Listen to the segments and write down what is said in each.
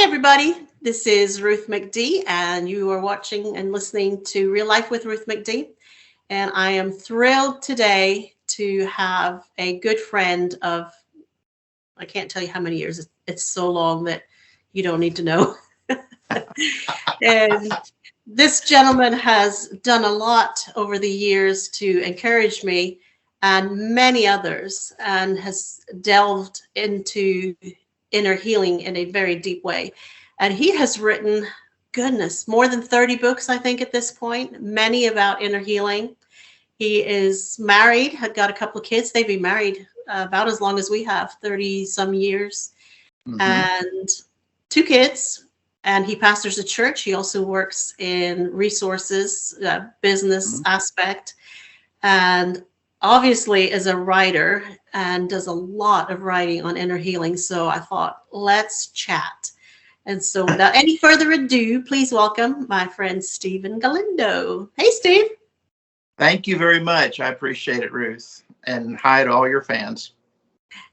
everybody. This is Ruth McD, and you are watching and listening to Real Life with Ruth McD. And I am thrilled today to have a good friend of, I can't tell you how many years. It's so long that you don't need to know. And this gentleman has done a lot over the years to encourage me and many others, and has delved into inner healing in a very deep way. And he has written, goodness, more than 30 books, I think, at this point, many about inner healing. He is married, had got a couple of kids. They've been married about as long as we have, 30 some years, and 2 kids. And he pastors a church. He also works in resources, business aspect, and obviously is a writer and does a lot of writing on inner healing. So I thought, let's chat. And so without any further ado, please welcome my friend Stephen Galindo. Hey, Steve. Thank you very much. I appreciate it, Ruth. And hi to all your fans.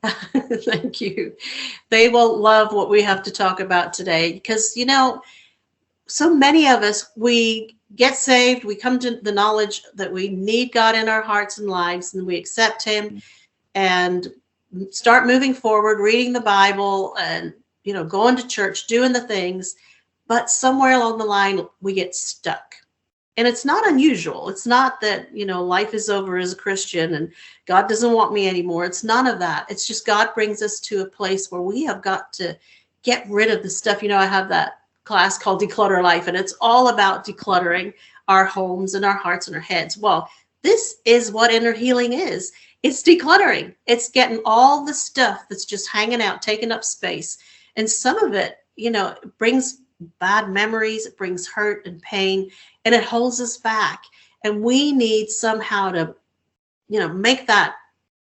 Thank you. They will love what we have to talk about today because, you know, so many of us, we get saved, we come to the knowledge that we need God in our hearts and lives, and we accept him and start moving forward, reading the Bible and, you know, going to church, doing the things. But somewhere along the line, we get stuck. And it's not unusual. It's not that, you know, life is over as a Christian and God doesn't want me anymore. It's none of that. It's just God brings us to a place where we have got to get rid of the stuff. You know, I have that class called Declutter Life, and it's all about decluttering our homes and our hearts and our heads. Well, this is what inner healing is. It's decluttering. It's getting all the stuff that's just hanging out, taking up space. And some of it, you know, brings bad memories, it brings hurt and pain, and it holds us back. And we need somehow to, you know, make that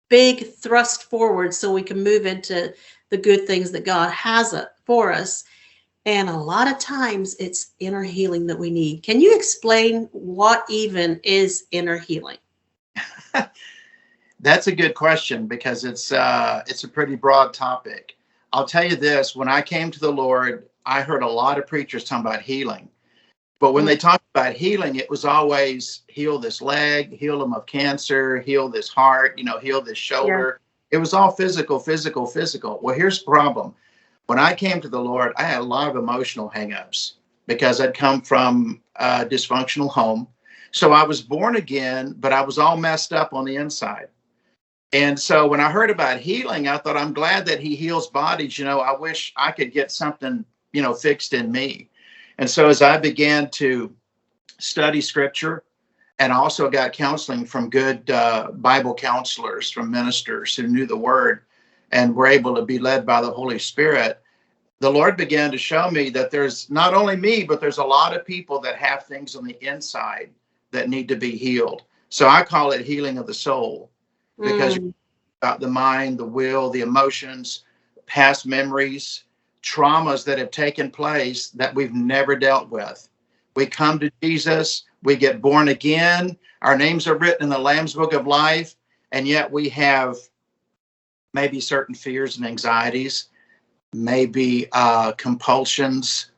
big thrust forward so we can move into the good things that God has for us. And a lot of times it's inner healing that we need. Can you explain what even is inner healing? That's a good question because it's a pretty broad topic. I'll tell you this, when I came to the Lord, I heard a lot of preachers talking about healing. But when they talked about healing, it was always heal this leg, heal them of cancer, heal this heart, you know, heal this shoulder. Yeah. It was all physical, physical, physical. Well, here's the problem. When I came to the Lord, I had a lot of emotional hangups because I'd come from a dysfunctional home. So I was born again, but I was all messed up on the inside. And so when I heard about healing, I thought, I'm glad that he heals bodies. You know, I wish I could get something, you know, fixed in me. And so as I began to study scripture and also got counseling from good Bible counselors, from ministers who knew the word and were able to be led by the Holy Spirit, the Lord began to show me that there's not only me, but there's a lot of people that have things on the inside that need to be healed. So I call it healing of the soul, because you're about the mind, the will, the emotions, past memories, traumas that have taken place that we've never dealt with. We come to Jesus, we get born again, our names are written in the Lamb's Book of Life, and yet we have maybe certain fears and anxieties, maybe compulsions,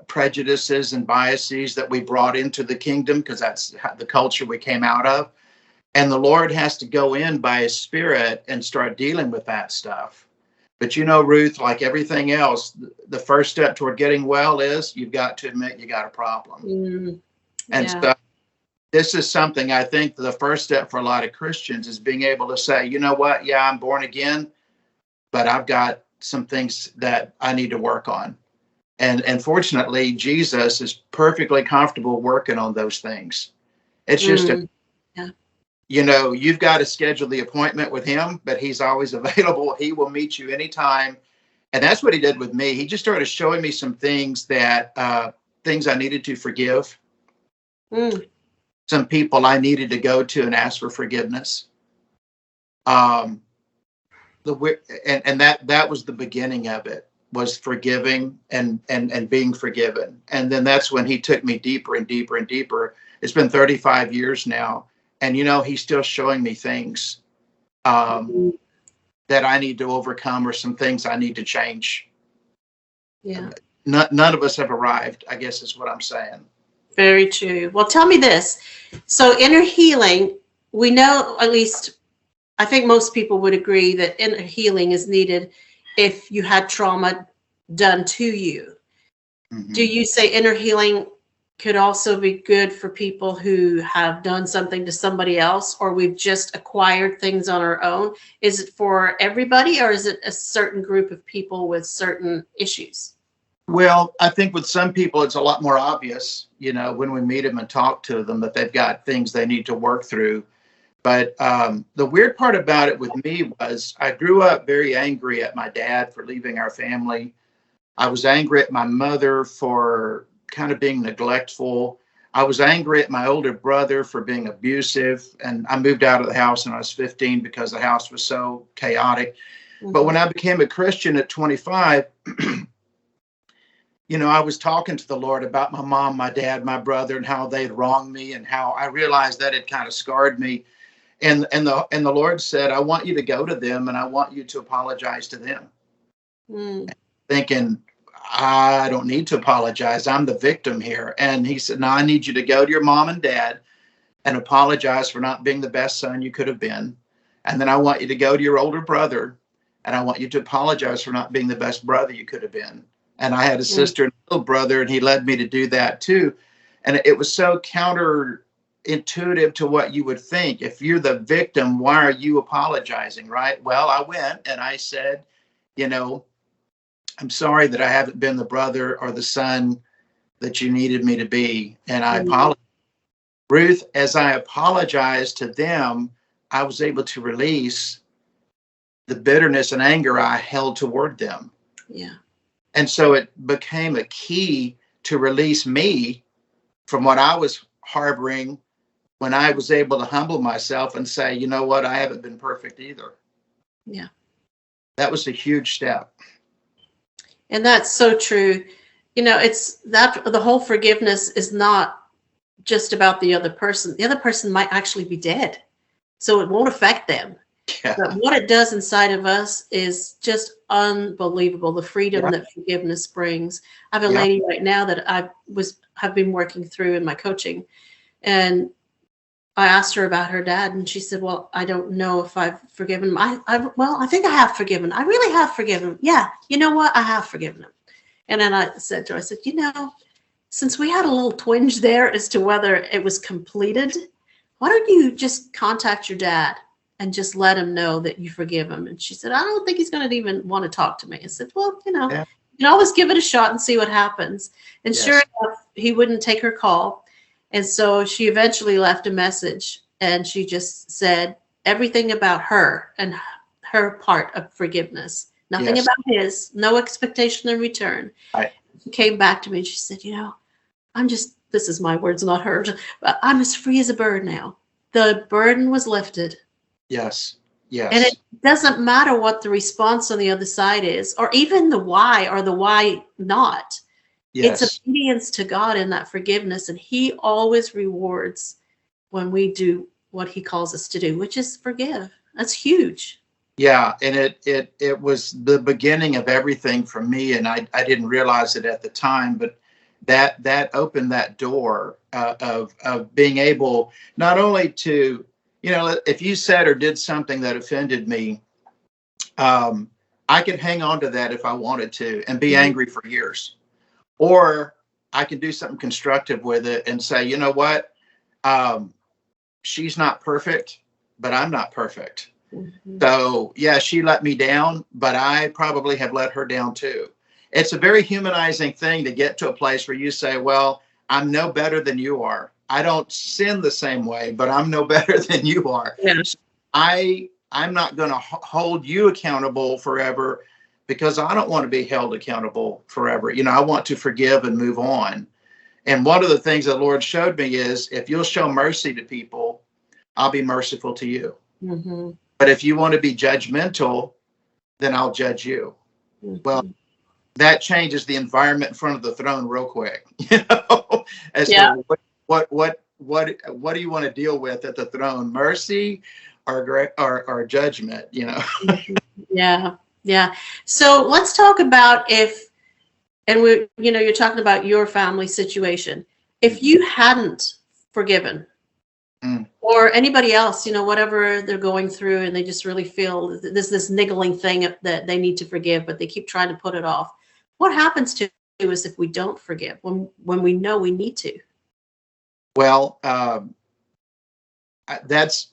prejudices and biases that we brought into the kingdom because that's the culture we came out of. And the Lord has to go in by his Spirit and start dealing with that stuff. But you know, Ruth, like everything else, the first step toward getting well is you've got to admit you got a problem. And so this is something I think the first step for a lot of Christians is being able to say, you know what? Yeah, I'm born again, but I've got some things that I need to work on. And fortunately, Jesus is perfectly comfortable working on those things. It's just, you know, you've got to schedule the appointment with him, but he's always available. He will meet you anytime. And that's what he did with me. He just started showing me some things that, things I needed to forgive. Some people I needed to go to and ask for forgiveness. And that was the beginning of it, was forgiving and being forgiven. And then that's when he took me deeper and deeper and deeper. It's been 35 years now. And, you know, he's still showing me things that I need to overcome or some things I need to change. Yeah. None of us have arrived, I guess is what I'm saying. Very true. Well, tell me this. So inner healing, we know, at least I think most people would agree that inner healing is needed if you had trauma done to you. Do Hmm. you say inner healing could also be good for people who have done something to somebody else, or we've just acquired things on our own? Is it for everybody, or is it a certain group of people with certain issues? Well, I think with some people, it's a lot more obvious, when we meet them and talk to them, that they've got things they need to work through. But the weird part about it with me was I grew up very angry at my dad for leaving our family. I was angry at my mother for kind of being neglectful. I was angry at my older brother for being abusive. And I moved out of the house when I was 15 because the house was so chaotic. But Mhm. when I became a Christian at 25, I was talking to the Lord about my mom, my dad, my brother, and how they had wronged me, and how I realized that had kind of scarred me. And the Lord said, I want you to go to them and I want you to apologize to them. Mm. Thinking, I don't need to apologize. I'm the victim here. And he said, no, I need you to go to your mom and dad and apologize for not being the best son you could have been. And then I want you to go to your older brother and I want you to apologize for not being the best brother you could have been. And I had a Mm. sister and a little brother, and he led me to do that too. And it was so counterintuitive to what you would think. If you're the victim, why are you apologizing, right? Well, I went and I said, you know, I'm sorry that I haven't been the brother or the son that you needed me to be. And I Mm. apologize. Ruth, as I apologized to them, I was able to release the bitterness and anger I held toward them. Yeah. And so it became a key to release me from what I was harboring when I was able to humble myself and say, you know what, I haven't been perfect either. Yeah. That was a huge step. And that's so true. It's that the whole forgiveness is not just about the other person. The other person might actually be dead, so it won't affect them. But Yeah. what it does inside of us is just unbelievable. The freedom Yeah. that forgiveness brings. I have a Yeah. lady right now that have been working through in my coaching, and I asked her about her dad, and she said, "Well, I don't know if I've forgiven him. I think I have forgiven. I really have forgiven him. Yeah, you know what? I have forgiven him." And then I said to her, I said, since we had a little twinge there as to whether it was completed, why don't you just contact your dad and just let him know that you forgive him? And she said, I don't think he's going to even want to talk to me. I said, well, Yeah. you can always give it a shot and see what happens. And sure Yes. enough, he wouldn't take her call. And so she eventually left a message, and she just said everything about her and her part of forgiveness. Nothing Yes. about his, no expectation in return. I, She came back to me and she said, this is my words, not hers, but I'm as free as a bird now. The burden was lifted. yes. And it Yes. doesn't matter what the response on the other side is, or even the why or the why not. It's Yes. obedience to God in that forgiveness. And He always rewards when we do what He calls us to do, which is forgive. That's huge. Yeah, and it was the beginning of everything for me, and I didn't realize it at the time, but that opened that door of being able not only to, if you said or did something that offended me, I could hang on to that if I wanted to and be Mhm. angry for years, or I can do something constructive with it and say, you know what, um, she's not perfect, but I'm not perfect. Mhm. So, yeah, she let me down, but I probably have let her down too. It's a very humanizing thing to get to a place where you say, well, I'm no better than you are. I don't sin the same way, but I'm no better than you are. Yeah. So I'm not going to hold you accountable forever because I don't want to be held accountable forever. I want to forgive and move on. And one of the things the Lord showed me is if you'll show mercy to people, I'll be merciful to you. Mhm. But if you want to be judgmental, then I'll judge you. Well, Mhm. that changes the environment in front of the throne real quick, as Yeah. to what do you want to deal with at the throne, mercy or judgment? Mhm. Yeah. Yeah. So let's talk about if And you're talking about your family situation. If you hadn't forgiven, or anybody else, whatever they're going through, and they just really feel there's this niggling thing that they need to forgive, but they keep trying to put it off. What happens to us if we don't forgive when we know we need to? Well, that's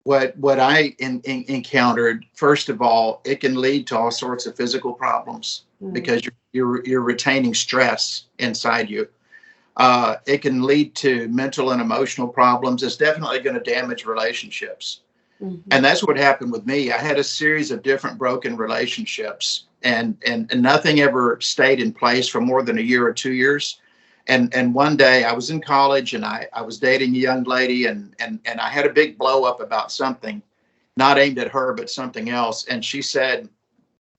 what I encountered. First of all, it can lead to all sorts of physical problems because you're retaining stress inside you. It can lead to mental and emotional problems. It's definitely going to damage relationships. And that's what happened with me. I had a series of different broken relationships, and nothing ever stayed in place for more than a year or 2 years. And one day I was in college, and I was dating a young lady, and I had a big blow up about something, not aimed at her, but something else. And she said,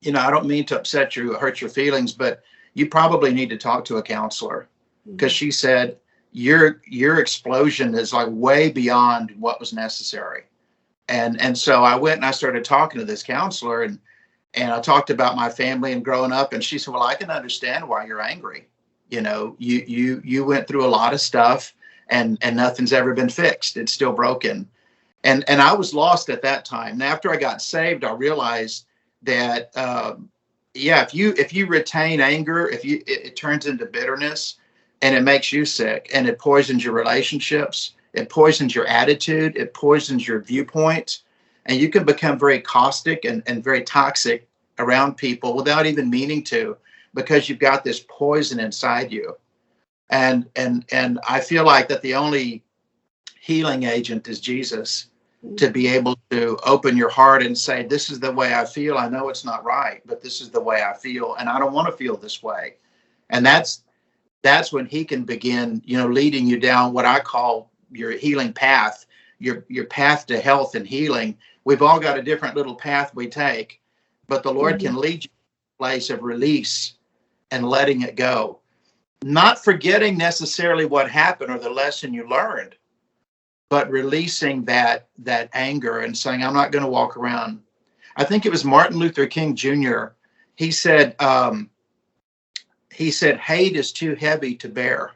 I don't mean to upset you or hurt your feelings, but you probably need to talk to a counselor. Because she said, your explosion is like way beyond what was necessary. And so I went and I started talking to this counselor, and I talked about my family and growing up. And she said, well, I can understand why you're angry. You went through a lot of stuff, and nothing's ever been fixed. It's still broken. And I was lost at that time. And after I got saved, I realized that, if you retain anger, it turns into bitterness. And it makes you sick, and it poisons your relationships. It poisons your attitude. It poisons your viewpoint. And you can become very caustic and very toxic around people without even meaning to, because you've got this poison inside you. And I feel like that the only healing agent is Jesus, to be able to open your heart and say, this is the way I feel. I know it's not right, but this is the way I feel. And I don't want to feel this way. And that's when he can begin, leading you down what I call your healing path, your path to health and healing. We've all got a different little path we take, but the Lord can lead you to a place of release and letting it go. Not forgetting necessarily what happened or the lesson you learned, but releasing that anger and saying, I'm not going to walk around. I think it was Martin Luther King Jr. He said, hate is too heavy to bear.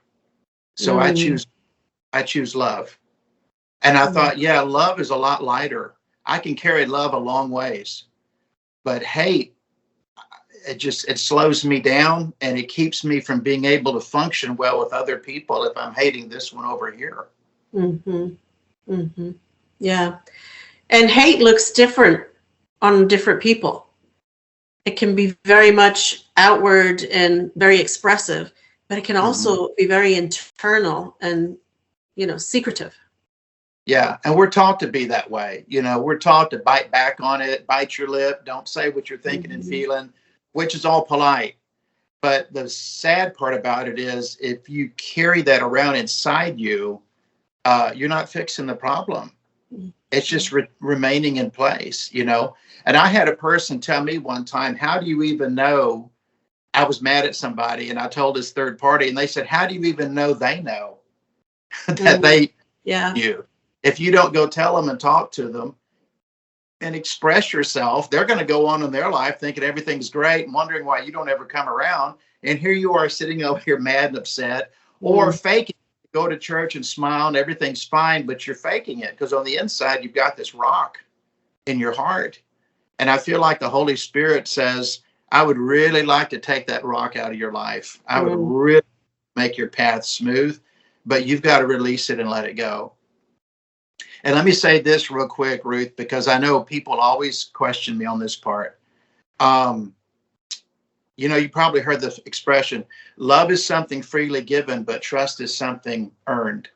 So I choose love. And I thought, love is a lot lighter. I can carry love a long ways. But hate, it slows me down, and it keeps me from being able to function well with other people if I'm hating this one over here. Yeah. And hate looks different on different people. It can be very much outward and very expressive, but it can also be very internal and, secretive. Yeah. And we're taught to be that way. We're taught to bite back on it, bite your lip, don't say what you're thinking and feeling, which is all polite. But the sad part about it is, if you carry that around inside you, you're not fixing the problem. It's just remaining in place, And I had a person tell me one time, how do you even know? I was mad at somebody, and I told this third party, and they said, how do you even know they know that they you? If you don't go tell them and talk to them and express yourself, they're going to go on in their life thinking everything's great and wondering why you don't ever come around. And here you are sitting over here mad and upset, or faking. Go to church and smile and everything's fine, but you're faking it because on the inside you've got this rock in your heart. And I feel like the Holy Spirit says, I would really like to take that rock out of your life. I would really make your path smooth, but you've got to release it and let it go. And let me say this real quick, Ruth, because I know people always question me on this part. You probably heard the expression, love is something freely given, but trust is something earned.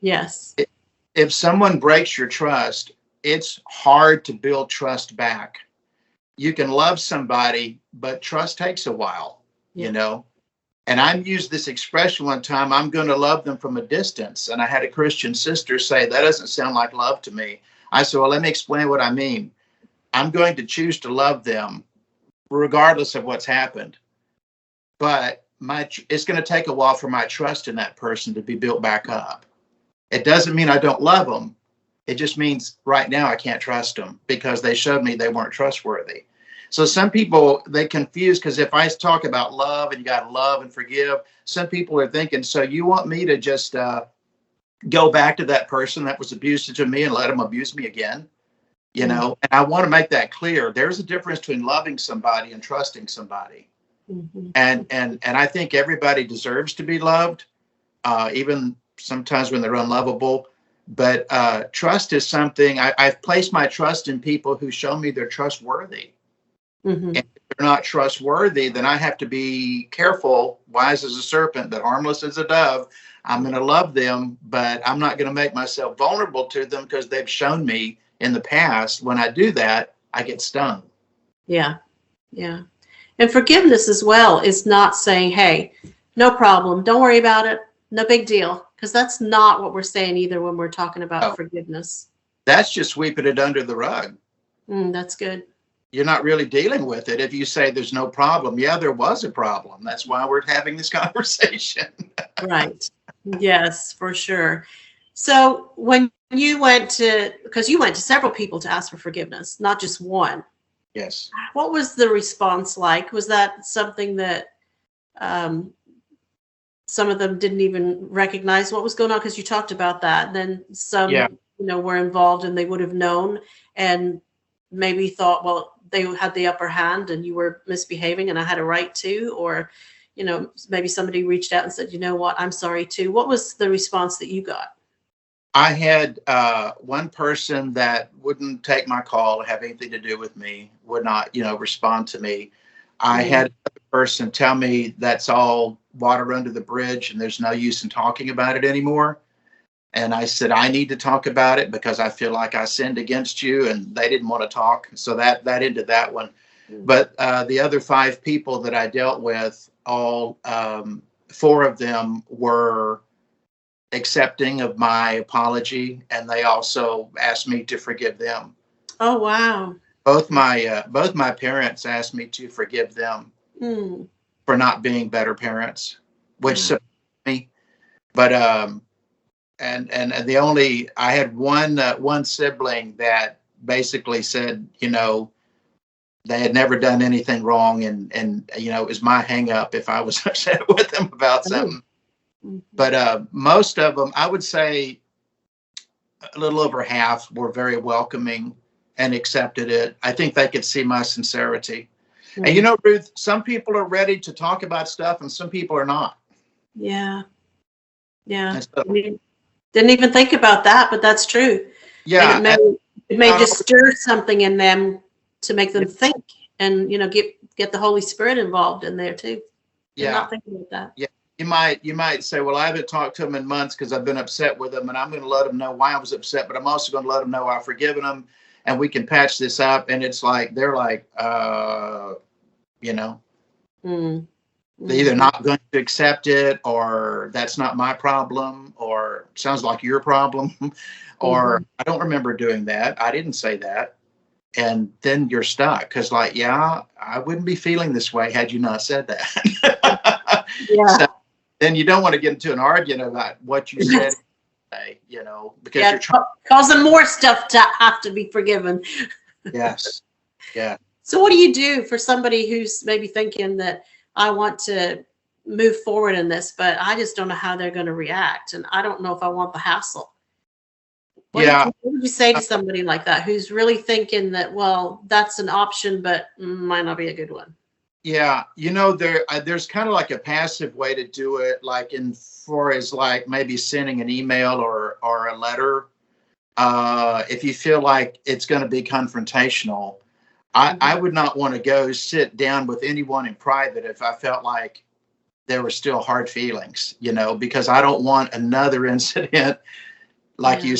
Yes. If someone breaks your trust, it's hard to build trust back. You can love somebody, but trust takes a while, And I used this expression one time, I'm going to love them from a distance. And I had a Christian sister say, that doesn't sound like love to me. I said, well, let me explain what I mean. I'm going to choose to love them regardless of what's happened. But it's going to take a while for my trust in that person to be built back up. It doesn't mean I don't love them. It just means right now I can't trust them because they showed me they weren't trustworthy. So some people, they confuse, because if I talk about love and you got to love and forgive, some people are thinking, so you want me to just go back to that person that was abusive to me and let them abuse me again? You know, and I want to make that clear. There's a difference between loving somebody and trusting somebody. Mm-hmm. And I think everybody deserves to be loved, even sometimes when they're unlovable. But trust is something I've placed my trust in people who show me they're trustworthy. Mm-hmm. And if they're not trustworthy, then I have to be careful, wise as a serpent, but harmless as a dove. I'm going to love them, but I'm not going to make myself vulnerable to them, because they've shown me in the past, when I do that, I get stung. Yeah. Yeah. And forgiveness as well is not saying, hey, no problem, don't worry about it, no big deal. Because that's not what we're saying either when we're talking about forgiveness. That's just sweeping it under the rug. That's good. You're not really dealing with it if you say there's no problem. Yeah, there was a problem. That's why we're having this conversation. Right. Yes, for sure. So when you went to, because you went to several people to ask for forgiveness, not just one. Yes. What was the response like? Was that something that some of them didn't even recognize what was going on? Because you talked about that. And then some, were involved and they would have known and maybe thought, well, they had the upper hand and you were misbehaving and I had a right to, or, maybe somebody reached out and said, you know what, I'm sorry too. What was the response that you got? I had one person that wouldn't take my call, have anything to do with me, would not, respond to me. I had another person tell me that's all water under the bridge and there's no use in talking about it anymore. And I said, I need to talk about it because I feel like I sinned against you, and they didn't want to talk. So that ended that one. But the other 5 people that I dealt with, all 4 of them were accepting of my apology, and they also asked me to forgive them. Oh, wow. Both my parents asked me to forgive them for not being better parents, which surprised me. But and I had one sibling that basically said, they had never done anything wrong, and it was my hang up if I was upset with them about something. But most of them, I would say a little over half, were very welcoming and accepted it. I think they could see my sincerity. And Ruth, some people are ready to talk about stuff and some people are not. Yeah. So, didn't even think about that, but that's true. Yeah. And it may just stir something in them to make them think and, get the Holy Spirit involved in there too. They're not thinking about that. Yeah. You might say, well, I haven't talked to them in months because I've been upset with them, and I'm going to let them know why I was upset, but I'm also going to let them know I've forgiven them and we can patch this up. And it's like, they're like, they're either not going to accept it, or that's not my problem, or sounds like your problem, or I don't remember doing that. I didn't say that. And then you're stuck because, I wouldn't be feeling this way had you not said that. So then you don't want to get into an argument about what you said, because you're causing more stuff to have to be forgiven. Yes. Yeah. So what do you do for somebody who's maybe thinking that I want to move forward in this, but I just don't know how they're going to react, and I don't know if I want the hassle? What would you say to somebody like that who's really thinking that, well, that's an option, but might not be a good one? Yeah, there's kind of like a passive way to do it, like in far as like maybe sending an email or a letter. If you feel like it's going to be confrontational, I would not want to go sit down with anyone in private if I felt like there were still hard feelings, because I don't want another incident like you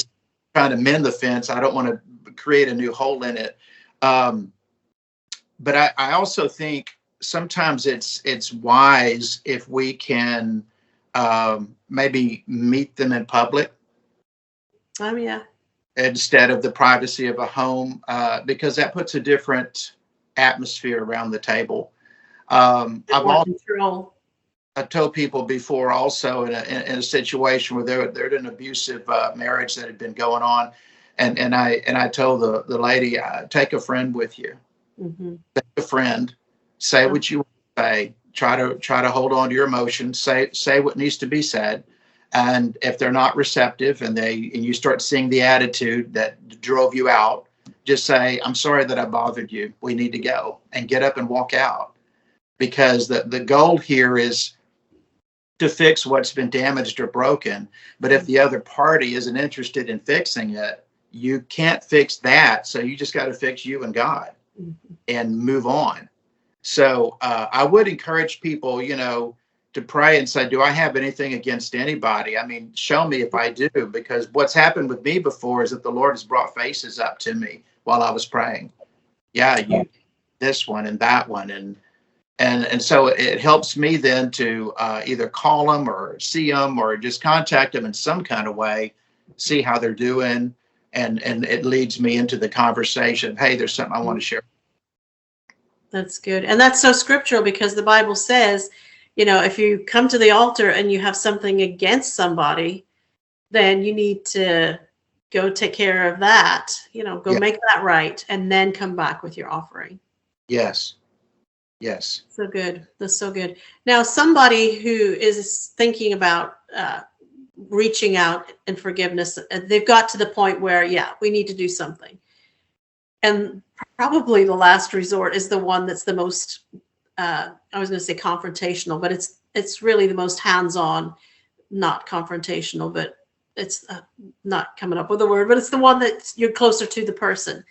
trying to mend the fence. I don't want to create a new hole in it. But I also think sometimes it's wise if we can maybe meet them in public. Oh, yeah. Instead of the privacy of a home, because that puts a different atmosphere around the table. I've told people before also in a situation where they're in an abusive marriage that had been going on. And I told the lady, take a friend with you. Mm-hmm. Be a friend. Say Oh, what you want to say. Try to hold on to your emotions. Say what needs to be said. And if they're not receptive and you start seeing the attitude that drove you out, just say, I'm sorry that I bothered you. We need to go, and get up and walk out. Because the goal here is to fix what's been damaged or broken. But if the other party isn't interested in fixing it, you can't fix that. So you just got to fix you and God mm-hmm. and move on. So I would encourage people, to pray and say, do I have anything against anybody? I mean, show me if I do, because what's happened with me before is that the Lord has brought faces up to me while I was praying. Yeah, you, this one and that one. And so it helps me then to either call them or see them or just contact them in some kind of way, see how they're doing. And it leads me into the conversation. Hey, there's something I want to share. That's good. And that's so scriptural, because the Bible says, if you come to the altar and you have something against somebody, then you need to go take care of that, go Yeah. make that right, and then come back with your offering. Yes. Yes. So good. That's so good. Now, somebody who is thinking about reaching out in forgiveness, they've got to the point where, yeah, we need to do something. And probably the last resort is the one that's the most, I was going to say confrontational, but it's really the most hands-on, not confrontational, but it's not coming up with a word, but it's the one that you're closer to the person.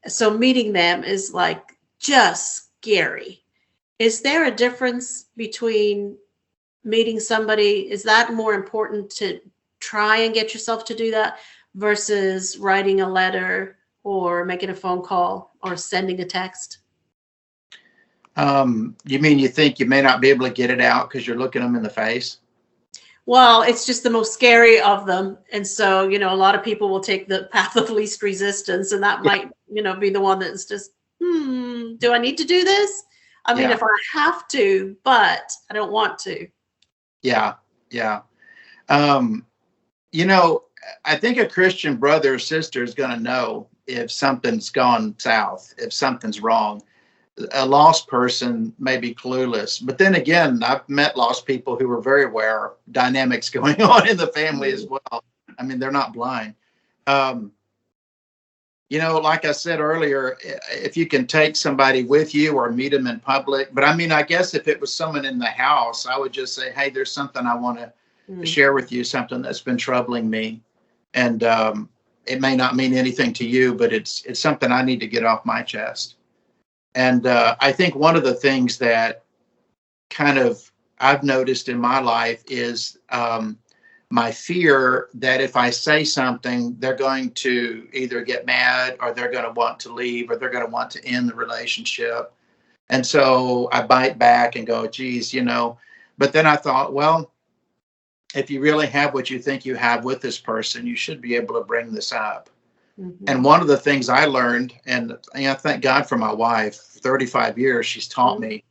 So meeting them is like just scary. Is there a difference between meeting somebody? Is that more important to try and get yourself to do that versus writing a letter or making a phone call or sending a text? You mean you think you may not be able to get it out because you're looking them in the face? Well, it's just the most scary of them. And so, a lot of people will take the path of least resistance, and that Yeah. might, be the one that's just, do I need to do this? I mean, Yeah. if I have to, but I don't want to. Yeah. Yeah. Um, I think a Christian brother or sister is going to know if something's gone south, if something's wrong. A lost person may be clueless, but then again, I've met lost people who were very aware of dynamics going on in the family as well. I mean, they're not blind. Um, like I said earlier, if you can take somebody with you or meet them in public, but I mean, I guess if it was someone in the house, I would just say, hey, there's something I want to share with you, something that's been troubling me. And it may not mean anything to you, but it's something I need to get off my chest. And I think one of the things that kind of I've noticed in my life is my fear that if I say something, they're going to either get mad or they're going to want to leave or they're going to want to end the relationship. And so I bite back and go, geez, but then I thought, well, if you really have what you think you have with this person, you should be able to bring this up. Mm-hmm. And one of the things I learned, and thank God for my wife, 35 years, she's taught me,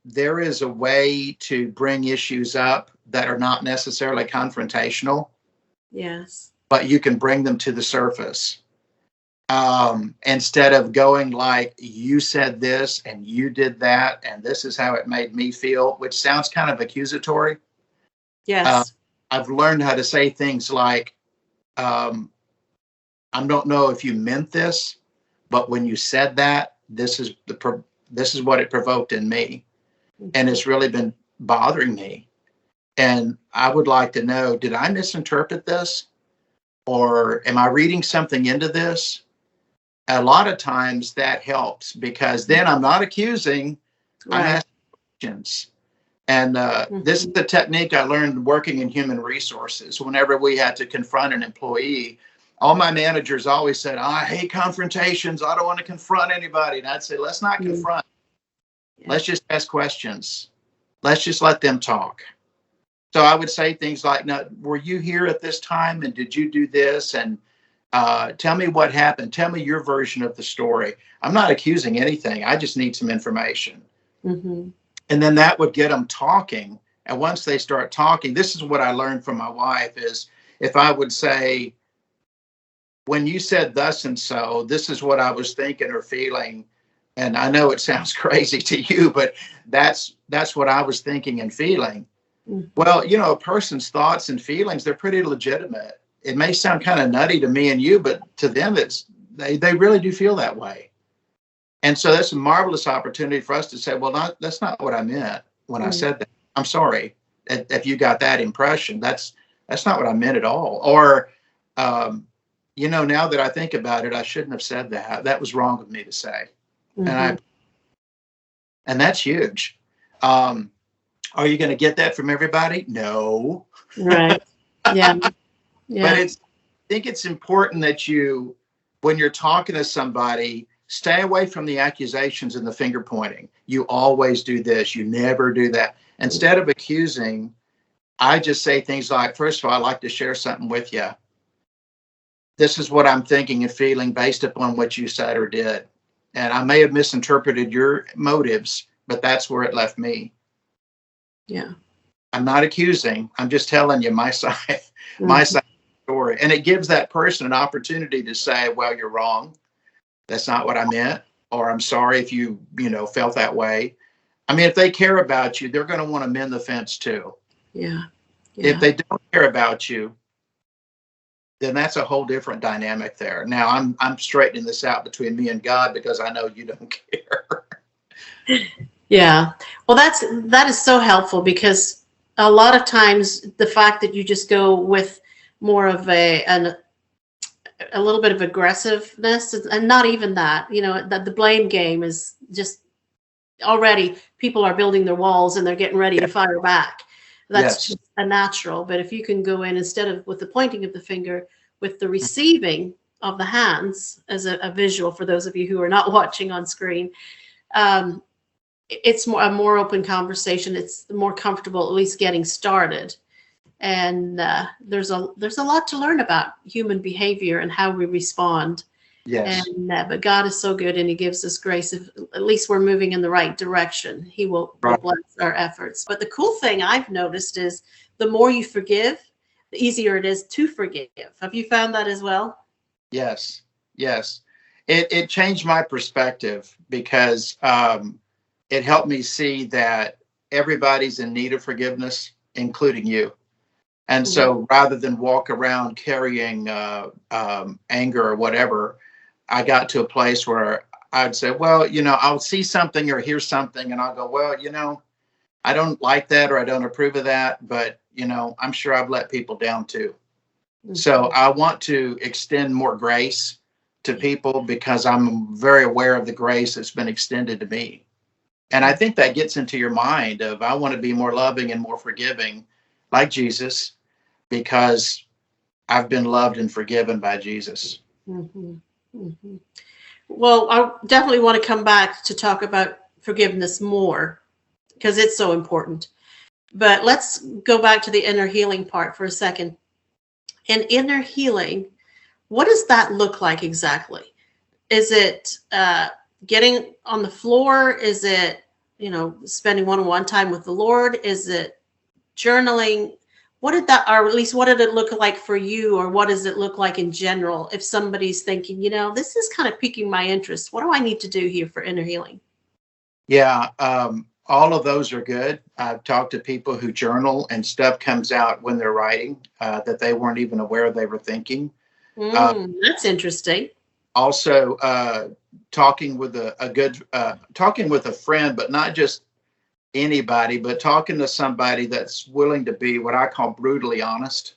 there is a way to bring issues up that are not necessarily confrontational. Yes. But you can bring them to the surface. Instead of going like, you said this and you did that, and this is how it made me feel, which sounds kind of accusatory. Yes. I've learned how to say things like, I don't know if you meant this, but when you said that, this is what it provoked in me. And it's really been bothering me. And I would like to know, did I misinterpret this? Or am I reading something into this? A lot of times that helps, because then I'm not accusing, I'm Right. asking questions. And this is the technique I learned working in human resources. Whenever we had to confront an employee, all my managers always said, I hate confrontations. I don't want to confront anybody. And I'd say, let's not confront. Yeah. Let's just ask questions. Let's just let them talk. So I would say things like, now, were you here at this time? And did you do this? And tell me what happened. Tell me your version of the story. I'm not accusing anything. I just need some information. Mm-hmm. And then that would get them talking. And once they start talking, this is what I learned from my wife is, if I would say, when you said thus and so, this is what I was thinking or feeling. And I know it sounds crazy to you, but that's what I was thinking and feeling. Mhm. Well, you know, a person's thoughts and feelings, they're pretty legitimate. It may sound kind of nutty to me and you, but to them, they really do feel that way. And so that's a marvelous opportunity for us to say, well, that's not what I meant when I Mhm. said that. I'm sorry if you got that impression. That's not what I meant at all. Or, um, you know, now that I think about it, I shouldn't have said that. That was wrong of me to say. And Mhm. that's huge. Um, are you going to get that from everybody? No. Right. Yeah. But Yeah. I think it's important that you, when you're talking to somebody, stay away from the accusations and the finger pointing. You always do this. You never do that. Instead of accusing, I just say things like, first of all, I'd like to share something with you. This is what I'm thinking and feeling based upon what you said or did. And I may have misinterpreted your motives, but that's where it left me. Yeah. I'm not accusing. I'm just telling you my side, my Mhm. side of the story. And it gives that person an opportunity to say, well, you're wrong. That's not what I meant. Or I'm sorry if you know, felt that way. I mean, if they care about you, they're going to want to mend the fence too. Yeah. If Yeah. they don't care about you, then that's a whole different dynamic there. Now I'm straightening this out between me and God because I know you don't care. Yeah. Well, that is so helpful because a lot of times the fact that you just go with more of a little bit of aggressiveness and not even that, you know, that the blame game is just already people are building their walls and they're getting ready Yeah. to fire back. That's Yes. just a natural. But if you can go in instead of with the pointing of the finger, with the receiving of the hands as a visual for those of you who are not watching on screen, um, it's more a more open conversation. It's more comfortable, at least getting started. And there's a lot to learn about human behavior and how we respond. Yes. And but God is so good, and He gives us grace. If at least we're moving in the right direction, He will Right. bless our efforts. But the cool thing I've noticed is the more you forgive, the easier it is to forgive. Have you found that as well? Yes. Yes. It changed my perspective because it helped me see that everybody's in need of forgiveness, including you. And Mhm. so rather than walk around carrying anger or whatever, I got to a place where I'd say, well, you know, I'll see something or hear something and I'll go, well, you know, I don't like that or I don't approve of that, but, you know, I'm sure I've let people down too. So Mhm. I want to extend more grace to people because I'm very aware of the grace that's been extended to me. And I think that gets into your mind of I want to be more loving and more forgiving like Jesus because I've been loved and forgiven by Jesus. Mhm. Mhm. Well, I definitely want to come back to talk about forgiveness more because it's so important. But let's go back to the inner healing part for a second. In inner healing, what does that look like exactly? Is it getting on the floor? Is it, you know, spending one-on-one time with the Lord? Is it journaling? What did that, or at least what did it look like for you, or what does it look like in general if somebody's thinking, you know, this is kind of piquing my interest. What do I need to do here for inner healing? Yeah, all of those are good. I've talked to people who journal and stuff comes out when they're writing that they weren't even aware they were thinking. Uh, That's interesting. Also, talking with a good, talking with a friend, but not just anybody, but talking to somebody that's willing to be what I call brutally honest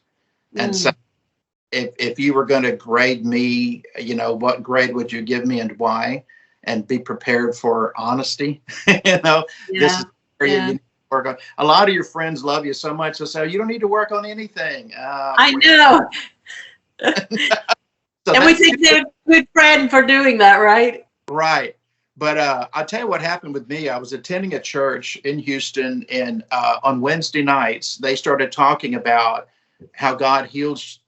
and say, Mm, if you were going to grade me, you know, what grade would you give me and why? And be prepared for honesty. You know, this yeah, is where you yeah. need to work on. A lot of your friends love you so much, they'll say, you don't need to work on anything. I know. So And we that's think they're a good friend for doing that, right? right. But I'll tell you what happened with me. I was attending a church in Houston, and on Wednesday nights, they started talking about how God heals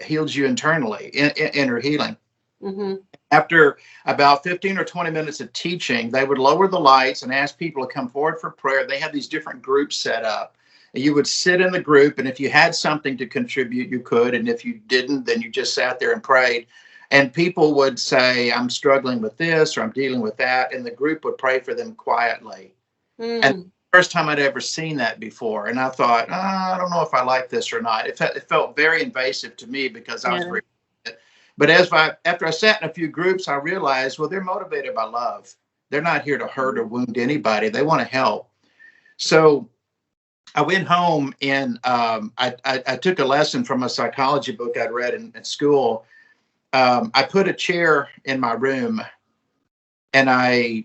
you internally, inner healing. Hmm. After about 15 or 20 minutes of teaching, they would lower the lights and ask people to come forward for prayer. They had these different groups set up. And you would sit in the group, and if you had something to contribute, you could. And if you didn't, then you just sat there and prayed. And people would say, I'm struggling with this or I'm dealing with that. And the group would pray for them quietly. And Mm. first time I'd ever seen that before. And I thought, I don't know if I like this or not. It felt very invasive to me because I was Yeah. very, but after I sat in a few groups, I realized, well, they're motivated by love. They're not here to hurt or wound anybody. They want to help. So I went home and I took a lesson from a psychology book I'd read in school. I put a chair in my room and I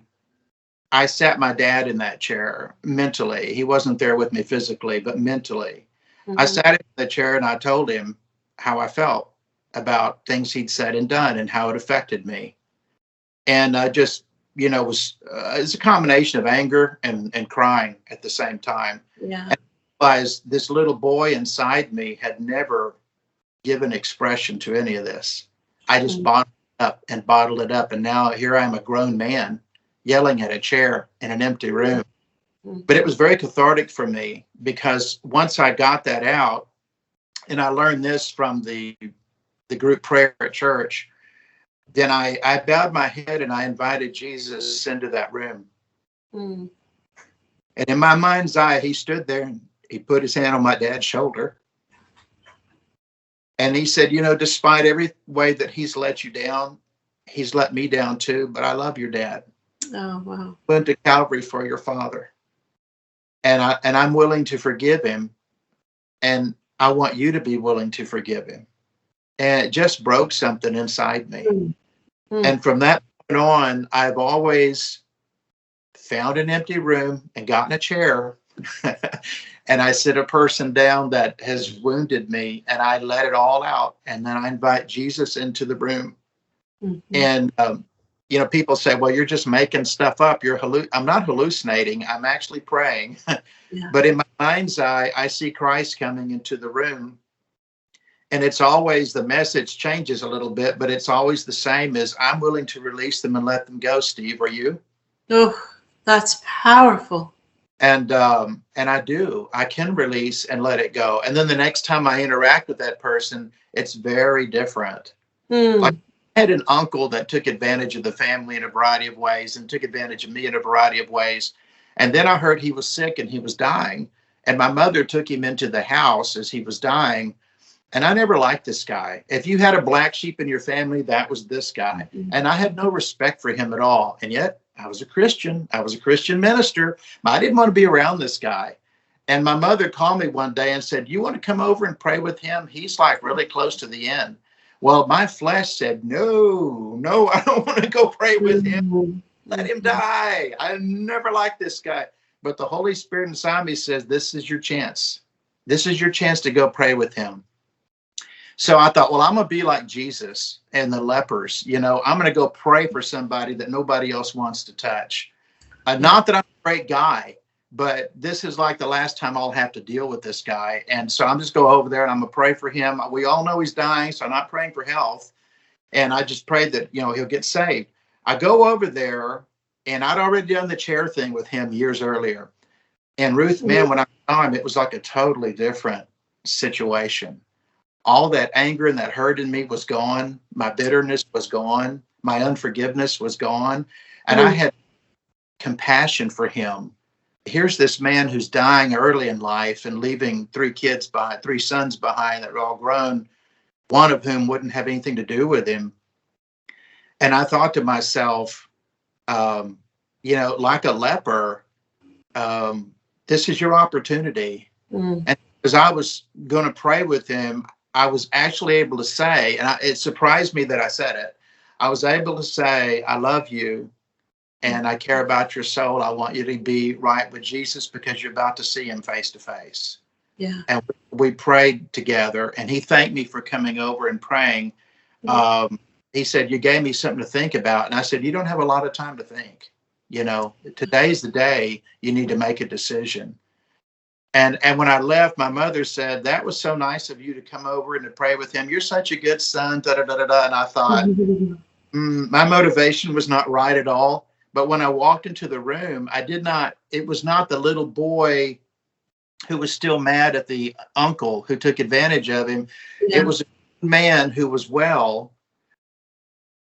sat my dad in that chair mentally. He wasn't there with me physically, but mentally. I Mhm. sat in the chair and I told him how I felt about things he'd said and done and how it affected me. And I just, it's a combination of anger and crying at the same time. Yeah. And I realized this little boy inside me had never given expression to any of this. I just Mm. bottled it up and bottled it up. And now here I am, a grown man yelling at a chair in an empty room. But it Mhm. was very cathartic for me because once I got that out, and I learned this from the group prayer at church, then I bowed my head and I invited Jesus into that room. Mm. And in my mind's eye, he stood there and he put his hand on my dad's shoulder. And he said, despite every way that he's let you down, he's let me down too, but I love your dad. Oh, wow. Went to Calvary for your father. And I'm willing to forgive him. And I want you to be willing to forgive him. And it just broke something inside me. Mm. Mm. And from that point on, I've always found an empty room and gotten a chair and I sit a person down that has wounded me and I let it all out. And then I invite Jesus into the room. Mhm. And, people say, well, you're just making stuff up. I'm not hallucinating. I'm actually praying. Yeah. But in my mind's eye, I see Christ coming into the room. And it's always, the message changes a little bit, but it's always the same as I'm willing to release them and let them go. Steve, are you? Oh, that's powerful. And I can release and let it go. And then the next time I interact with that person, it's very different. Like Mm. I had an uncle that took advantage of the family in a variety of ways and took advantage of me in a variety of ways. And then I heard he was sick and he was dying. And my mother took him into the house as he was dying. And I never liked this guy. If you had a black sheep in your family, that was this guy. Mhm. And I had no respect for him at all. And yet I was a Christian. I was a Christian minister. I didn't want to be around this guy. And my mother called me one day and said, you want to come over and pray with him? He's like really close to the end. Well, my flesh said, no, I don't want to go pray with him. Mhm. Let him Mhm. die. I never liked this guy. But the Holy Spirit inside me says, this is your chance. This is your chance to go pray with him. So I thought, well, I'm going to be like Jesus and the lepers. I'm going to go pray for somebody that nobody else wants to touch. Yeah. Not that I'm a great guy, but this is like the last time I'll have to deal with this guy. And so I'm just go over there and I'm going to pray for him. We all know he's dying, so I'm not praying for health. And I just prayed that, he'll get saved. I go over there and I'd already done the chair thing with him years earlier. And Ruth, Mhm. man, when I saw him, it was like a totally different situation. All that anger and that hurt in me was gone. My bitterness was gone. My unforgiveness was gone. And I Mm. had compassion for him. Here's this man who's dying early in life and leaving three sons behind that are all grown, one of whom wouldn't have anything to do with him. And I thought to myself, um, like a leper, this is your opportunity. Mm. And as I was going to pray with him, I was actually able to say, and it surprised me that I said it. I was able to say, I love you and I care about your soul. I want you to be right with Jesus because you're about to see him face to face. Yeah. And we prayed together and he thanked me for coming over and praying. Mm. Um, he said, you gave me something to think about. And I said, you don't have a lot of time to think. Today's the day you need to make a decision. And when I left, my mother said, that was so nice of you to come over and to pray with him. You're such a good son, da da da da da. And I thought, my motivation was not right at all. But when I walked into the room, it was not the little boy who was still mad at the uncle who took advantage of him. It Yeah. was a man who was well,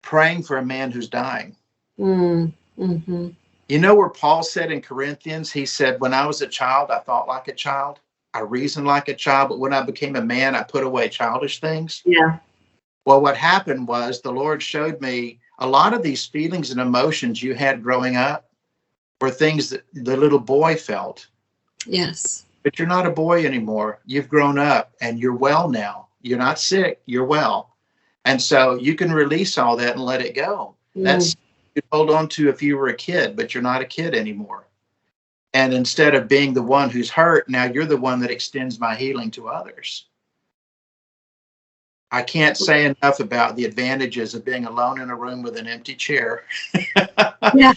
praying for a man who's dying. Mm-hmm. You know where Paul said in Corinthians, he said, when I was a child, I thought like a child. I reasoned like a child, but when I became a man, I put away childish things. Yeah. Well, what happened was the Lord showed me a lot of these feelings and emotions you had growing up were things that the little boy felt. Yes. But you're not a boy anymore. You've grown up and you're well now. You're not sick. You're well. And so you can release all that and let it go. That's you hold on to if you were a kid, but you're not a kid anymore. And instead of being the one who's hurt, now you're the one that extends my healing to others. I can't say enough about the advantages of being alone in a room with an empty chair. Yeah.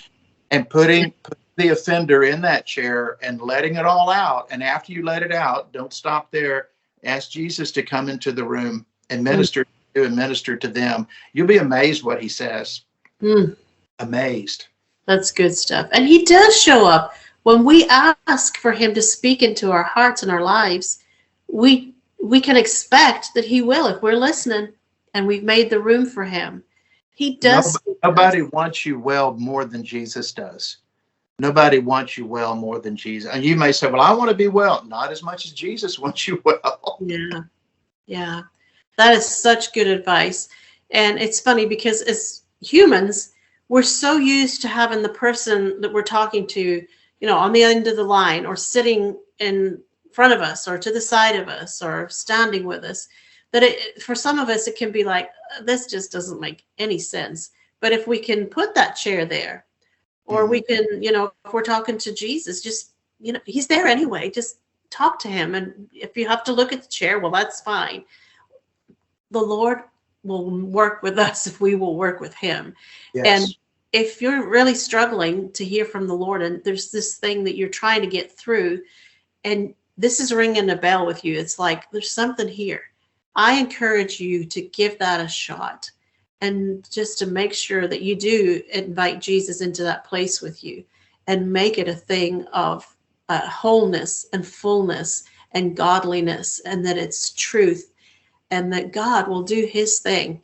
And putting the offender in that chair and letting it all out. And after you let it out, don't stop there. Ask Jesus to come into the room and minister to you and minister to them. You'll be amazed what he says. Amazed. That's good stuff. And he does show up when we ask for him to speak into our hearts and our lives. We can expect that he will if we're listening and we've made the room for him. He does. Nobody wants you well more than Jesus does. Nobody wants you well more than Jesus. And you may say, well, I want to be well. Not as much as Jesus wants you well. Yeah. Yeah. That is such good advice. And it's funny because as humans, we're so used to having the person that we're talking to, on the end of the line or sitting in front of us or to the side of us or standing with us, that for some of us, it can be like, this just doesn't make any sense. But if we can put that chair there, or we can, if we're talking to Jesus, just, he's there anyway, just talk to him. And if you have to look at the chair, well, that's fine. The Lord will work with us if we will work with him. Yes. And if you're really struggling to hear from the Lord and there's this thing that you're trying to get through and this is ringing a bell with you, it's like, there's something here. I encourage you to give that a shot and just to make sure that you do invite Jesus into that place with you and make it a thing of wholeness and fullness and godliness, and that it's truth and that God will do his thing.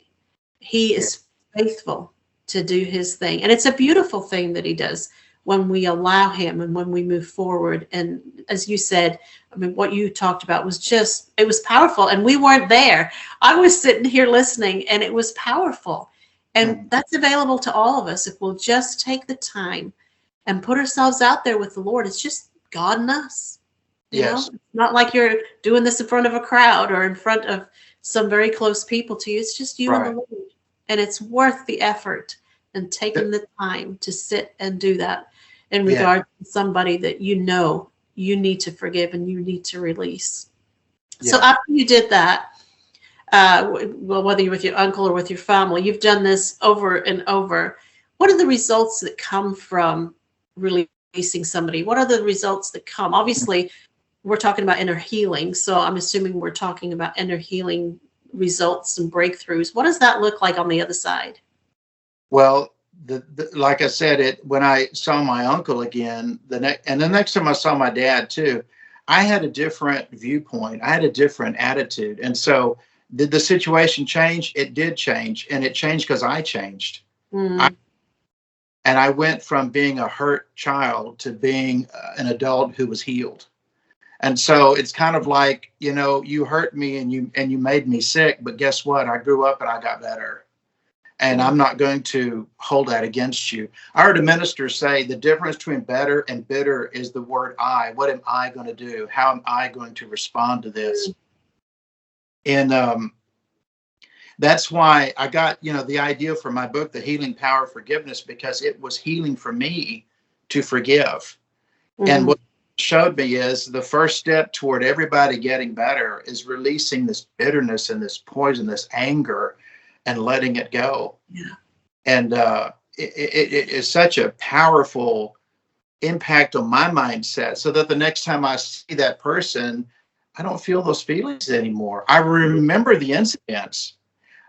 He is faithful to do his thing. And it's a beautiful thing that he does when we allow him and when we move forward. And as you said, what you talked about was it was powerful. And we weren't there. I was sitting here listening and it was powerful. And that's available to all of us if we'll just take the time and put ourselves out there with the Lord. It's just God and us. You know, it's not like you're doing this in front of a crowd or in front of some very close people to you. It's just you and the Lord. And it's worth the effort and taking the time to sit and do that in regard to somebody that you need to forgive and you need to release. So after you did that, well, whether you're with your uncle or with your family, you've done this over and over. What are the results that come from releasing somebody? What are the results that come? Obviously, we're talking about inner healing. So I'm assuming we're talking about inner healing results and breakthroughs. What does that look like on the other side? Well, like I said, when I saw my uncle again, the next time I saw my dad too, I had a different viewpoint. I had a different attitude. And so did the situation change? It did change. And it changed because I changed. And I went from being a hurt child to being an adult who was healed. And so it's kind of like, you hurt me and you made me sick, but guess what? I grew up and I got better. And I'm not going to hold that against you. I heard a minister say the difference between better and bitter is the word I. What am I going to do? How am I going to respond to this? And that's why I got, the idea for my book, The Healing Power of Forgiveness, because it was healing for me to forgive. And what it showed me is the first step toward everybody getting better is releasing this bitterness and this poison, this anger, and letting it go. And it is such a powerful impact on my mindset, so that the next time I see that person, I don't feel those feelings anymore. I remember the incidents,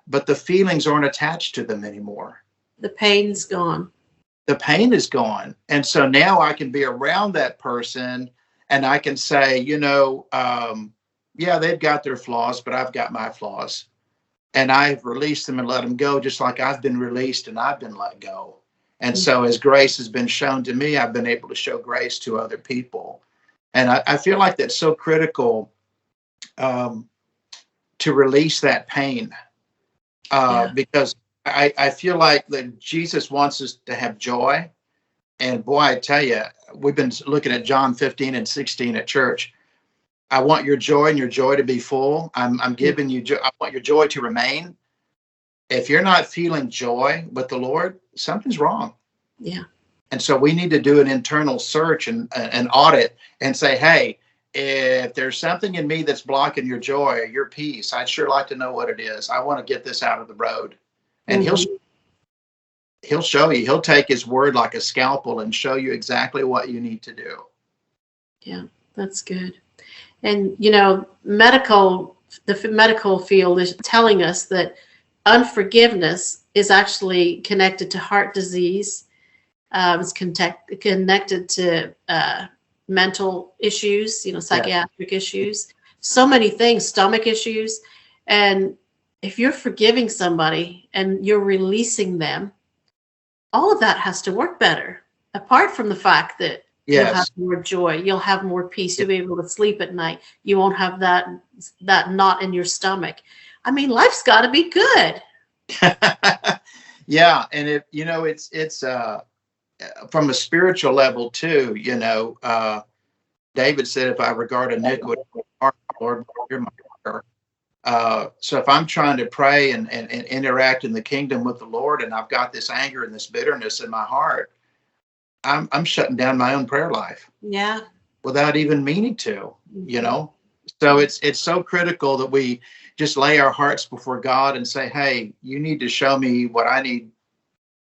but the feelings aren't attached to them anymore. The pain's gone. The pain is gone. And so now I can be around that person and I can say, they've got their flaws, but I've got my flaws. and I've released them and let them go, just like I've been released and I've been let go. And so as grace has been shown to me, I've been able to show grace to other people. And I feel like that's so critical, to release that pain, because I feel like that Jesus wants us to have joy. And boy, I tell you, we've been looking at John 15 and 16 at church. I want your joy and your joy to be full. I'm giving you joy. I want your joy to remain. If you're not feeling joy with the Lord, something's wrong. Yeah. And so we need to do an internal search and an audit and say, hey, if there's something in me that's blocking your joy, your peace, I'd sure like to know what it is. I want to get this out of the road. And he'll show you. He'll take his word like a scalpel and show you exactly what you need to do. Yeah, that's good. And, you know, the medical field is telling us that unforgiveness is actually connected to heart disease. It's connected to mental issues, you know, psychiatric issues, so many things, stomach issues. And if you're forgiving somebody and you're releasing them, all of that has to work better, apart from the fact that you'll have more joy, you'll have more peace, you'll be able to sleep at night, you won't have that knot in your stomach. I mean, life's got to be good. Yeah, and if you know, it's from a spiritual level too. You know, David said, "If I regard iniquity, Lord, hear my prayer." So if I'm trying to pray and interact in the kingdom with the Lord, and I've got this anger and this bitterness in my heart, I'm shutting down my own prayer life. Yeah. Without even meaning to, you know. So it's so critical that we just lay our hearts before God and say, hey, you need to show me what I need,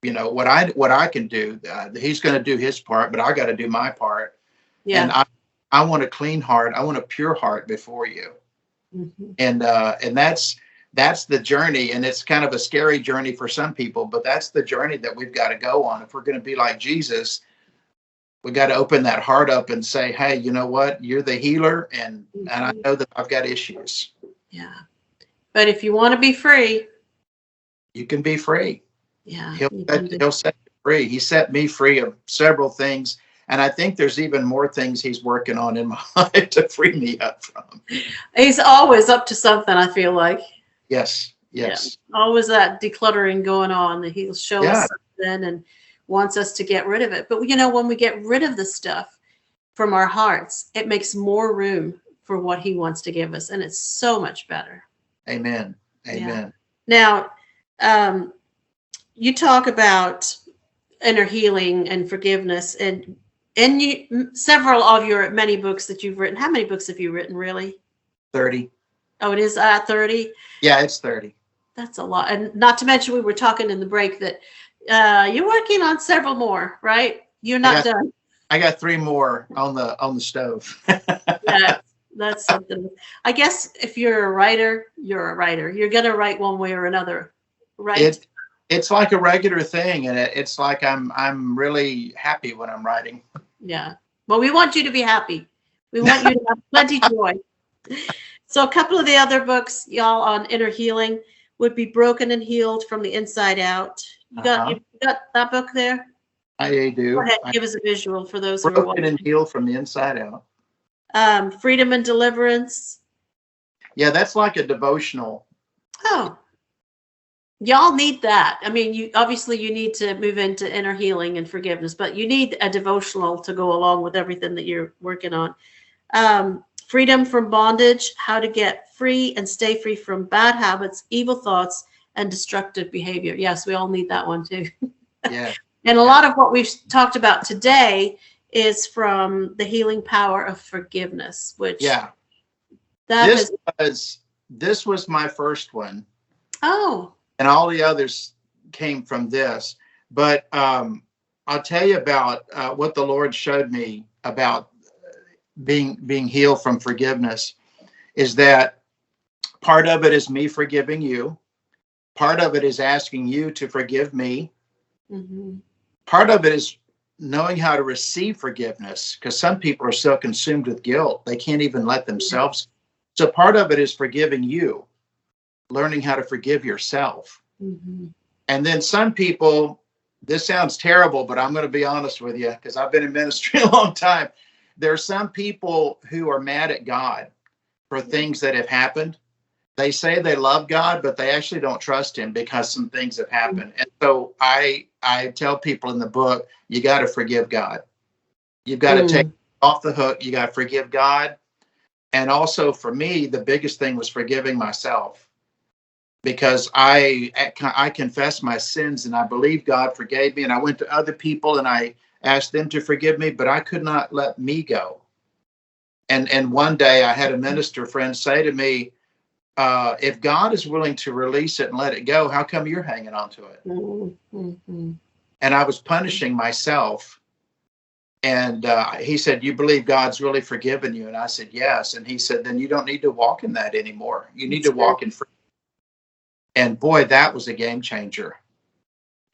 you know, what I can do. He's going to do his part, but I got to do my part. Yeah. And I want a clean heart. I want a pure heart before you. And that's the journey. And it's kind of a scary journey for some people, but that's the journey that we've got to go on. If we're going to be like Jesus, we got to open that heart up and say, hey, you know what? You're the healer. And I know that I've got issues. Yeah. But if you want to be free, you can be free. Yeah. He'll set you free. He set me free of several things. And I think there's even more things he's working on in my life to free me up from. He's always up to something, I feel like. Yes. Yeah. Always that decluttering going on, that he'll show us something and wants us to get rid of it. But, you know, when we get rid of the stuff from our hearts, it makes more room for what he wants to give us. And it's so much better. Amen. Amen. Yeah. Now, you talk about inner healing and forgiveness, and several of your many books that you've written. How many books have you written, really? 30. Oh, it is at 30? Yeah, it's 30. That's a lot. And not to mention, we were talking in the break that you're working on several more, right? You're not done. I got 3 more on the stove. Yeah, that's something. I guess if you're a writer, you're a writer. You're going to write one way or another, right? It's like a regular thing, and it's like I'm really happy when I'm writing. Yeah. Well, we want you to be happy. We want you to have plenty of joy. So a couple of the other books, y'all, on inner healing would be Broken and Healed from the Inside Out. You got that book there? I do. Go ahead, give us a visual for those who are watching. Broken and Healed from the Inside Out. Freedom and Deliverance. Yeah, that's like a devotional. Oh. Y'all need that. I mean, you need to move into inner healing and forgiveness, but you need a devotional to go along with everything that you're working on. Freedom from Bondage, How to Get Free and Stay Free from Bad Habits, Evil Thoughts, and Destructive Behavior. Yes, we all need that one too. Yeah. And a lot of what we've talked about today is from The Healing Power of Forgiveness, which this was my first one. Oh. And all the others came from this. But I'll tell you about what the Lord showed me about being healed from forgiveness, is that part of it is me forgiving you. Part of it is asking you to forgive me. Mm-hmm. Part of it is knowing how to receive forgiveness, because some people are so consumed with guilt, they can't even let themselves. So part of it is forgiving you. learning how to forgive yourself. Mm-hmm. And then some people, this sounds terrible, but I'm going to be honest with you because I've been in ministry a long time. There are some people who are mad at God for things that have happened. They say they love God, but they actually don't trust him because some things have happened. And so I tell people in the book, you got to forgive God. You've got to take off the hook. You got to forgive God. And also for me, the biggest thing was forgiving myself, because I confessed my sins and I believe God forgave me. And I went to other people and I asked them to forgive me, but I could not let me go. And one day I had a minister friend say to me, if God is willing to release it and let it go, how come you're hanging on to it? Mm-hmm. And I was punishing myself. And he said, you believe God's really forgiven you? And I said, yes. And he said, then you don't need to walk in that anymore. You need to walk in freedom. And boy, that was a game changer.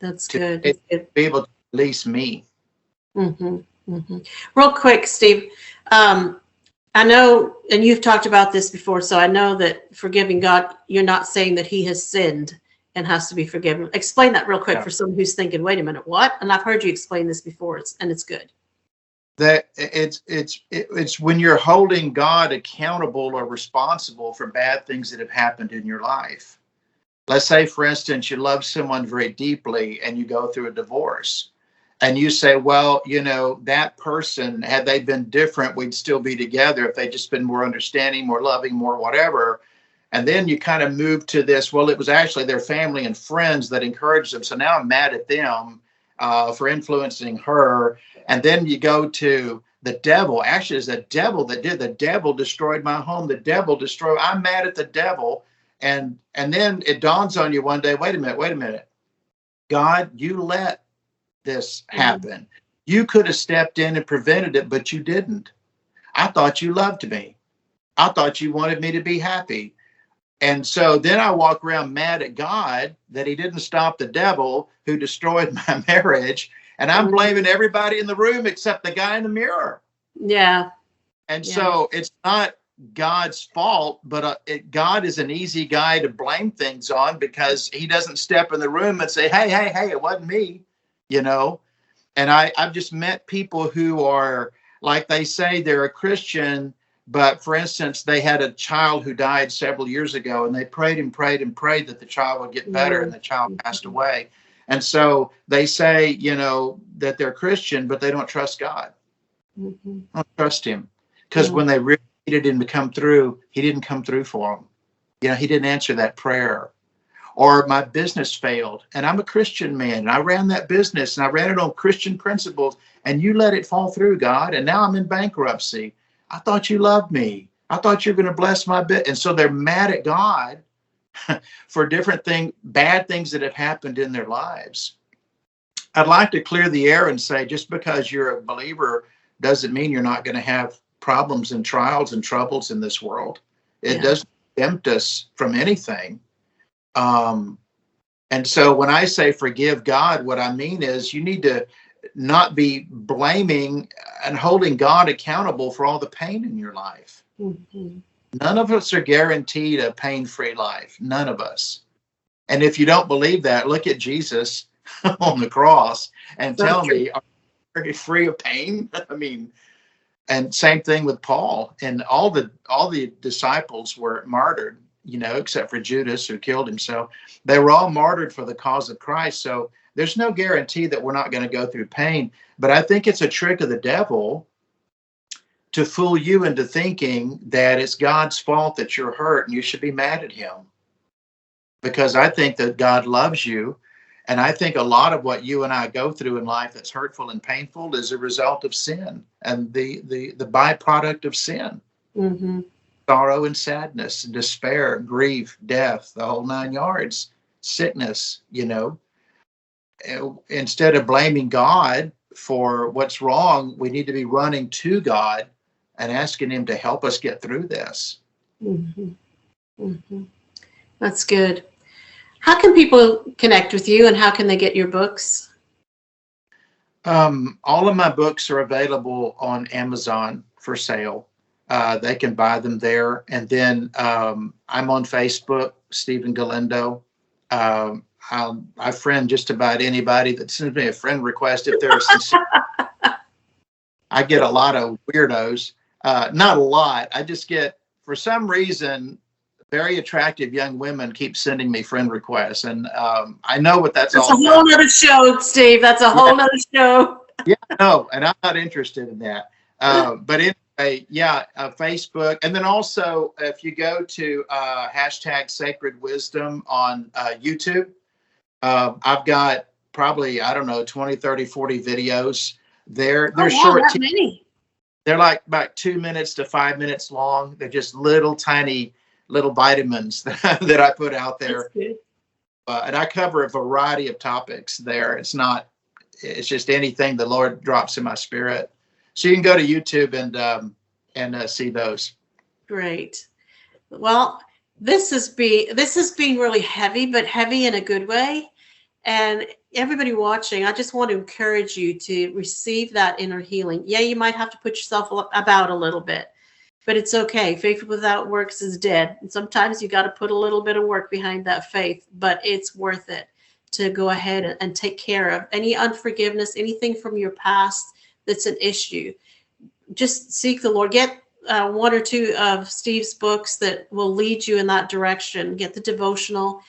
That's to good. be able to release me. Mm-hmm. Mm-hmm. Real quick, Steve. I know, and you've talked about this before, so I know that forgiving God, you're not saying that he has sinned and has to be forgiven. Explain that real quick for someone who's thinking, wait a minute, what? And I've heard you explain this before, and it's good. That it's when you're holding God accountable or responsible for bad things that have happened in your life. Let's say, for instance, you love someone very deeply and you go through a divorce. And you say, well, you know, that person, had they been different, we'd still be together if they'd just been more understanding, more loving, more whatever. And then you kind of move to this, well, it was actually their family and friends that encouraged them. So now I'm mad at them for influencing her. And then you go to the devil. Actually, it's the devil that did. The devil destroyed my home. The devil destroyed. I'm mad at the devil. And then it dawns on you one day, wait a minute. God, you let this happen. You could have stepped in and prevented it, but you didn't. I thought you loved me. I thought you wanted me to be happy. And so then I walk around mad at God that he didn't stop the devil who destroyed my marriage. And I'm blaming everybody in the room except the guy in the mirror. Yeah. And so it's not God's fault, but God is an easy guy to blame things on because he doesn't step in the room and say, hey, it wasn't me. You know, and I've just met people who are, like they say, they're a Christian, but for instance, they had a child who died several years ago and they prayed that the child would get better, and the child passed away. And so they say, you know, that they're Christian, but they don't trust God. Don't trust him, because when they really needed him to come through, he didn't come through for them. You know, he didn't answer that prayer. Or my business failed and I'm a Christian man and I ran that business and I ran it on Christian principles and you let it fall through, God. And now I'm in bankruptcy. I thought you loved me. I thought you were going to bless my bit. And so they're mad at God for different things, bad things that have happened in their lives. I'd like to clear the air and say, just because you're a believer doesn't mean you're not going to have problems and trials and troubles in this world. It doesn't tempt us from anything. And so when I say forgive God, what I mean is you need to not be blaming and holding God accountable for all the pain in your life. None of us are guaranteed a pain-free life. None of us. And if you don't believe that, look at Jesus on the cross and tell me, are you free of pain? I mean, and same thing with Paul, and all the disciples were martyred, you know, except for Judas, who killed himself. They were all martyred for the cause of Christ. So there's no guarantee that we're not going to go through pain. But I think it's a trick of the devil to fool you into thinking that it's God's fault that you're hurt and you should be mad at him. Because I think that God loves you. And I think a lot of what you and I go through in life that's hurtful and painful is a result of sin and the byproduct of sin. Sorrow and sadness, and despair, grief, death, the whole 9 yards, sickness, you know. Instead of blaming God for what's wrong, we need to be running to God and asking him to help us get through this. That's good. How can people connect with you and how can they get your books? All of my books are available on Amazon for sale. they can buy them there. And then I'm on Facebook, Stephen Galindo. I friend just about anybody that sends me a friend request if they're sincere. I get a lot of weirdos. Not a lot. I just get, for some reason, very attractive young women keep sending me friend requests. And I know what that's all about. That's a whole nother show, Steve. That's a whole nother show. Yeah, no, and I'm not interested in that. But anyway, yeah, Facebook. And then also, if you go to hashtag Sacred Wisdom on YouTube, I've got probably, I don't know, 20, 30, 40 videos there. They're short. That many. They're like about 2 minutes to 5 minutes long. They're just little tiny little vitamins that I put out there. And I cover a variety of topics there. It's just anything the Lord drops in my spirit. So you can go to YouTube and see those. Great. Well, this has been really heavy, but heavy in a good way. And everybody watching, I just want to encourage you to receive that inner healing. Yeah, you might have to put yourself about a little bit, but it's okay. Faith without works is dead. And sometimes you got to put a little bit of work behind that faith, but it's worth it to go ahead and take care of any unforgiveness, anything from your past that's an issue. Just seek the Lord. Get one or two of Steve's books that will lead you in that direction. Get the devotional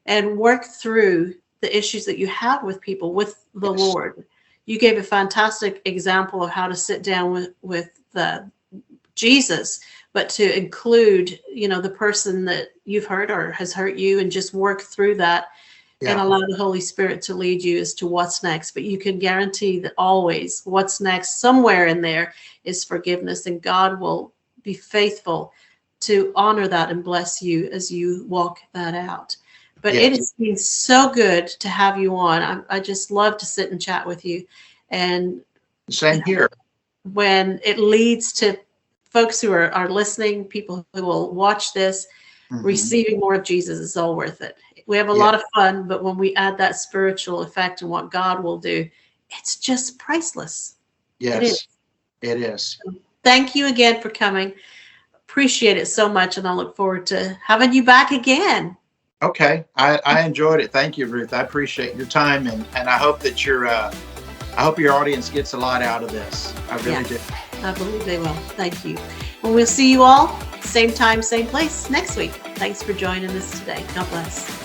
and work through the issues that you have with people, with the Lord. You gave a fantastic example of how to sit down with Jesus, but to include, the person that you've hurt or has hurt you, and just work through that and allow the Holy Spirit to lead you as to what's next. But you can guarantee that always what's next, somewhere in there, is forgiveness, and God will be faithful to honor that and bless you as you walk that out. But it has been so good to have you on. I just love to sit and chat with you. And same here. When it leads to folks who are listening, people who will watch this, receiving more of Jesus, is all worth it. We have a lot of fun, but when we add that spiritual effect and what God will do, it's just priceless. Yes, it is. Thank you again for coming. Appreciate it so much, and I look forward to having you back again. Okay, I enjoyed it. Thank you, Ruth. I appreciate your time, and I hope that I hope your audience gets a lot out of this. I really do. I believe they will. Thank you. And we'll see you all same time, same place next week. Thanks for joining us today. God bless.